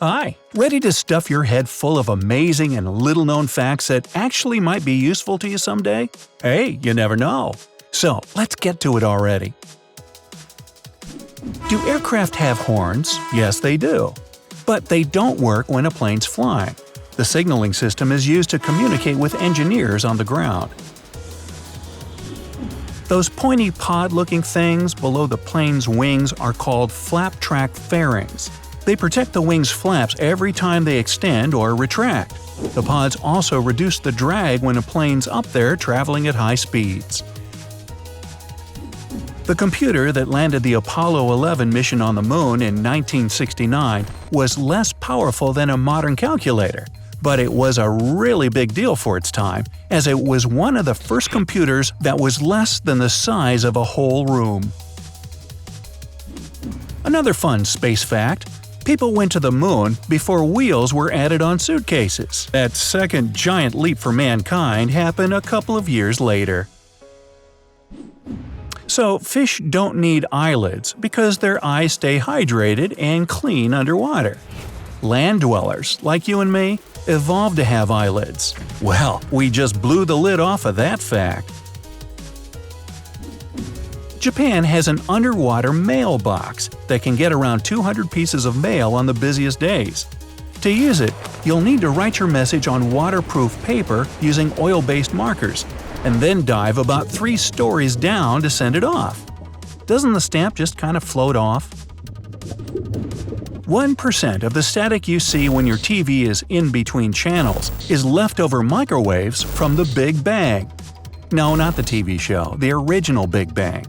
Hi, ready to stuff your head full of amazing and little-known facts that actually might be useful to you someday? Hey, you never know. So, let's get to it already. Do aircraft have horns? Yes, they do. But they don't work when a plane's flying. The signaling system is used to communicate with engineers on the ground. Those pointy pod-looking things below the plane's wings are called flap track fairings. They protect the wing's flaps every time they extend or retract. The pods also reduce the drag when a plane's up there traveling at high speeds. The computer that landed the Apollo 11 mission on the Moon in 1969 was less powerful than a modern calculator, but it was a really big deal for its time, as it was one of the first computers that was less than the size of a whole room. Another fun space fact: people went to the Moon before wheels were added on suitcases. That second giant leap for mankind happened a couple of years later. So, fish don't need eyelids because their eyes stay hydrated and clean underwater. Land dwellers, like you and me, evolved to have eyelids. Well, we just blew the lid off of that fact. Japan has an underwater mailbox that can get around 200 pieces of mail on the busiest days. To use it, you'll need to write your message on waterproof paper using oil-based markers, and then dive about 3 stories down to send it off. Doesn't the stamp just kind of float off? 1% of the static you see when your TV is in between channels is leftover microwaves from the Big Bang. No, not the TV show, the original Big Bang.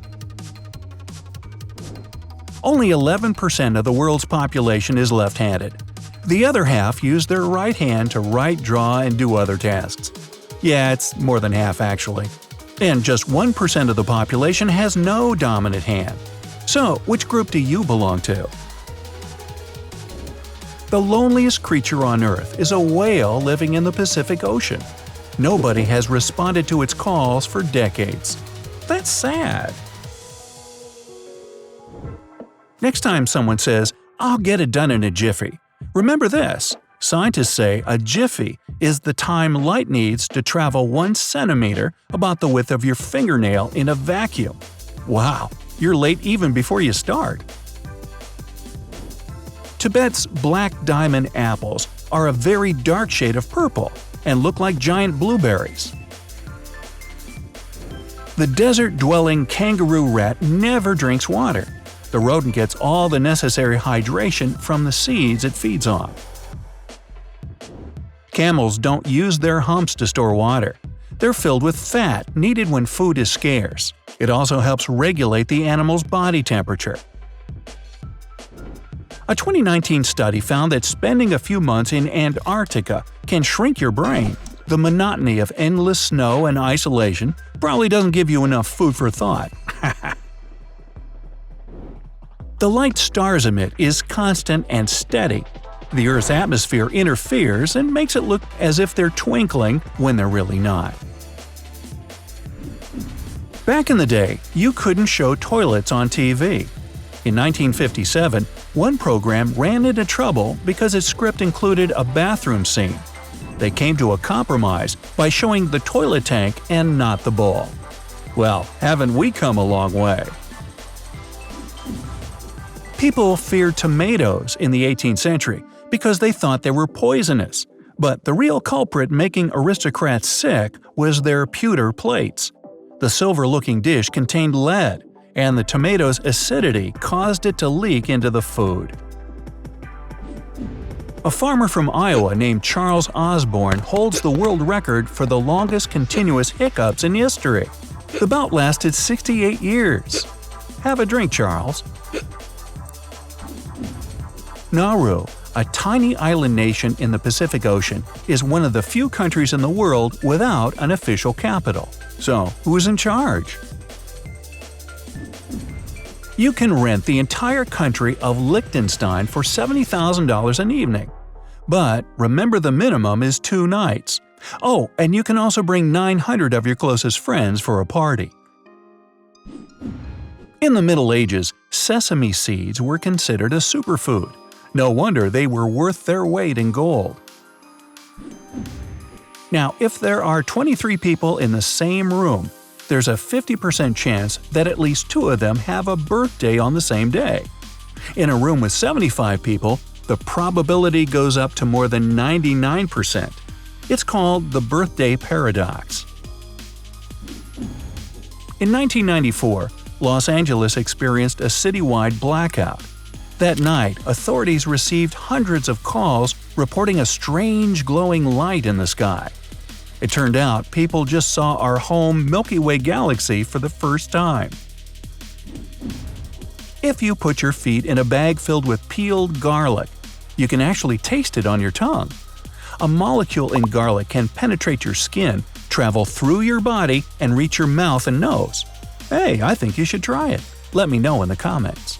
Only 11% of the world's population is left-handed. The other half use their right hand to write, draw, and do other tasks. Yeah, it's more than half actually. And just 1% of the population has no dominant hand. So, which group do you belong to? The loneliest creature on Earth is a whale living in the Pacific Ocean. Nobody has responded to its calls for decades. That's sad. Next time someone says, "I'll get it done in a jiffy," remember this: scientists say a jiffy is the time light needs to travel 1 centimeter, about the width of your fingernail, in a vacuum. Wow, you're late even before you start. Tibet's black diamond apples are a very dark shade of purple and look like giant blueberries. The desert-dwelling kangaroo rat never drinks water. The rodent gets all the necessary hydration from the seeds it feeds on. Camels don't use their humps to store water. They're filled with fat needed when food is scarce. It also helps regulate the animal's body temperature. A 2019 study found that spending a few months in Antarctica can shrink your brain. The monotony of endless snow and isolation probably doesn't give you enough food for thought. The light stars emit is constant and steady. The Earth's atmosphere interferes and makes it look as if they're twinkling when they're really not. Back in the day, you couldn't show toilets on TV. In 1957, one program ran into trouble because its script included a bathroom scene. They came to a compromise by showing the toilet tank and not the bowl. Well, haven't we come a long way? People feared tomatoes in the 18th century because they thought they were poisonous. But the real culprit making aristocrats sick was their pewter plates. The silver-looking dish contained lead, and the tomato's acidity caused it to leak into the food. A farmer from Iowa named Charles Osborne holds the world record for the longest continuous hiccups in history. The bout lasted 68 years. Have a drink, Charles. Nauru, a tiny island nation in the Pacific Ocean, is one of the few countries in the world without an official capital. So, who's in charge? You can rent the entire country of Liechtenstein for $70,000 an evening. But remember, the minimum is 2 nights. Oh, and you can also bring 900 of your closest friends for a party. In the Middle Ages, sesame seeds were considered a superfood. No wonder they were worth their weight in gold. Now, if there are 23 people in the same room, there's a 50% chance that at least 2 of them have a birthday on the same day. In a room with 75 people, the probability goes up to more than 99%. It's called the birthday paradox. In 1994, Los Angeles experienced a citywide blackout. That night, authorities received hundreds of calls reporting a strange glowing light in the sky. It turned out people just saw our home Milky Way galaxy for the first time. If you put your feet in a bag filled with peeled garlic, you can actually taste it on your tongue. A molecule in garlic can penetrate your skin, travel through your body, and reach your mouth and nose. Hey, I think you should try it. Let me know in the comments.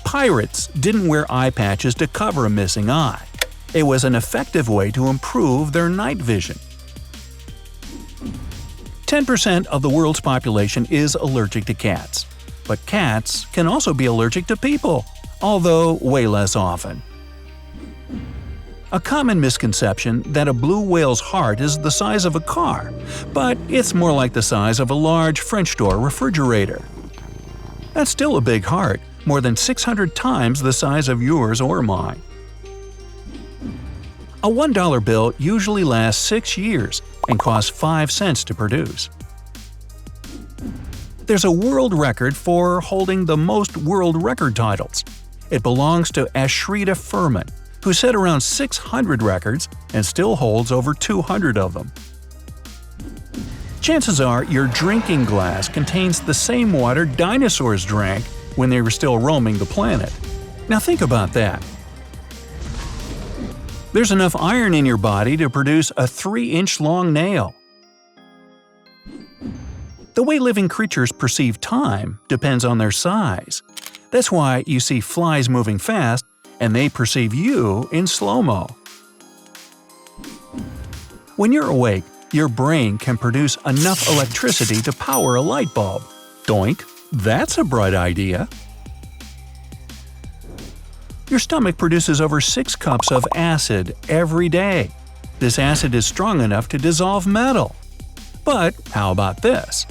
Pirates didn't wear eye patches to cover a missing eye. It was an effective way to improve their night vision. 10% of the world's population is allergic to cats. But cats can also be allergic to people, although way less often. A common misconception that a blue whale's heart is the size of a car, but it's more like the size of a large French door refrigerator. That's still a big heart, more than 600 times the size of yours or mine. A $1 bill usually lasts 6 years and costs 5 cents to produce. There's a world record for holding the most world record titles. It belongs to Ashrita Furman, who set around 600 records and still holds over 200 of them. Chances are your drinking glass contains the same water dinosaurs drank when they were still roaming the planet. Now think about that. There's enough iron in your body to produce a 3-inch long nail. The way living creatures perceive time depends on their size. That's why you see flies moving fast and they perceive you in slow-mo. When you're awake, your brain can produce enough electricity to power a light bulb. Doink! That's a bright idea! Your stomach produces over 6 cups of acid every day. This acid is strong enough to dissolve metal. But how about this?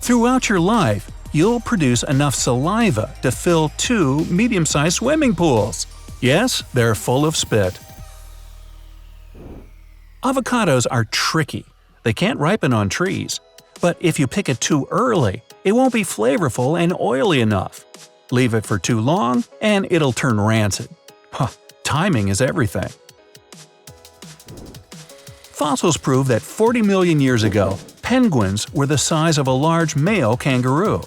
Throughout your life, you'll produce enough saliva to fill 2 medium-sized swimming pools. Yes, they're full of spit. Avocados are tricky. They can't ripen on trees. But if you pick it too early, it won't be flavorful and oily enough. Leave it for too long, and it'll turn rancid. Timing is everything. Fossils prove that 40 million years ago, penguins were the size of a large male kangaroo.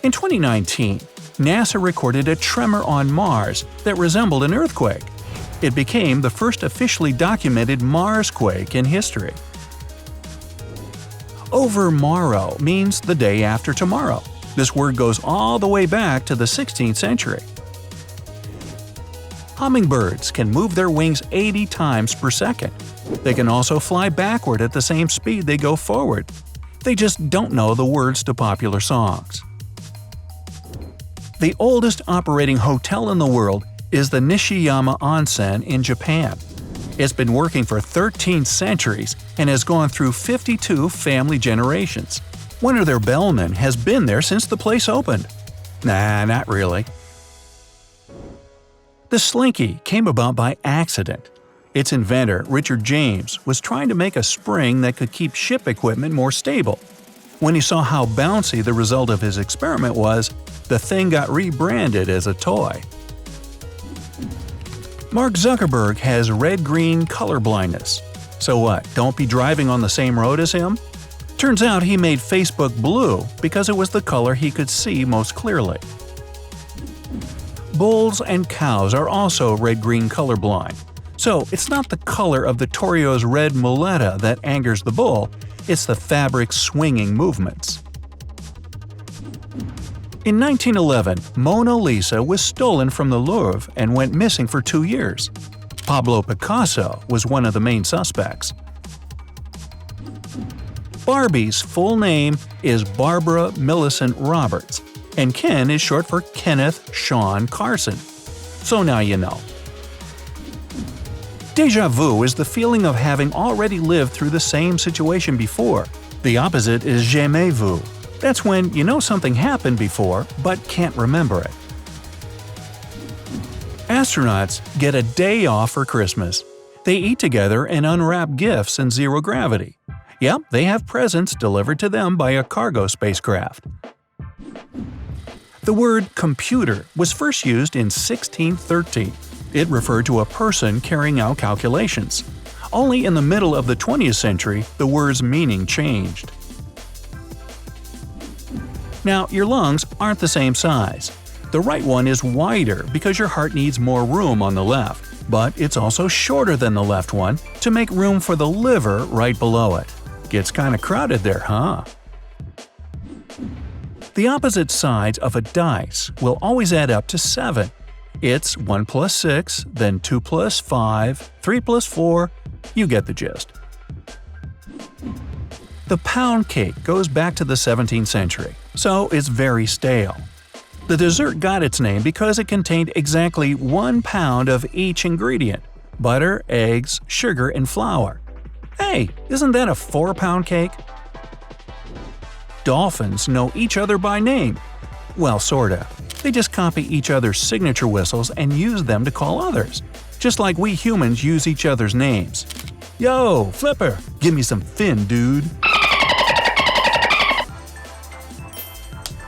In 2019, NASA recorded a tremor on Mars that resembled an earthquake. It became the first officially documented Marsquake in history. Overmorrow means the day after tomorrow. This word goes all the way back to the 16th century. Hummingbirds can move their wings 80 times per second. They can also fly backward at the same speed they go forward. They just don't know the words to popular songs. The oldest operating hotel in the world is the Nishiyama Onsen in Japan. It's been working for 13 centuries and has gone through 52 family generations. One of their bellmen has been there since the place opened. Nah, not really. The Slinky came about by accident. Its inventor, Richard James, was trying to make a spring that could keep ship equipment more stable. When he saw how bouncy the result of his experiment was, the thing got rebranded as a toy. Mark Zuckerberg has red-green color blindness. So what, don't be driving on the same road as him? Turns out he made Facebook blue because it was the color he could see most clearly. Bulls and cows are also red-green colorblind. So it's not the color of the Toreo's red muleta that angers the bull, it's the fabric's swinging movements. In 1911, Mona Lisa was stolen from the Louvre and went missing for 2 years. Pablo Picasso was one of the main suspects. Barbie's full name is Barbara Millicent Roberts, and Ken is short for Kenneth Sean Carson. So now you know. Déjà vu is the feeling of having already lived through the same situation before. The opposite is jamais vu. That's when you know something happened before, but can't remember it. Astronauts get a day off for Christmas. They eat together and unwrap gifts in zero gravity. Yep, they have presents delivered to them by a cargo spacecraft. The word computer was first used in 1613. It referred to a person carrying out calculations. Only in the middle of the 20th century, the word's meaning changed. Now, your lungs aren't the same size. The right one is wider because your heart needs more room on the left, but it's also shorter than the left one to make room for the liver right below it. Gets kinda crowded there, huh? The opposite sides of a dice will always add up to 7. It's 1 plus 6, then 2 plus 5, 3 plus 4, you get the gist. The pound cake goes back to the 17th century, so it's very stale. The dessert got its name because it contained exactly 1 pound of each ingredient – butter, eggs, sugar, and flour. Hey, isn't that a 4-pound cake? Dolphins know each other by name. Well, sorta. They just copy each other's signature whistles and use them to call others. Just like we humans use each other's names. Yo, Flipper, give me some fin, dude.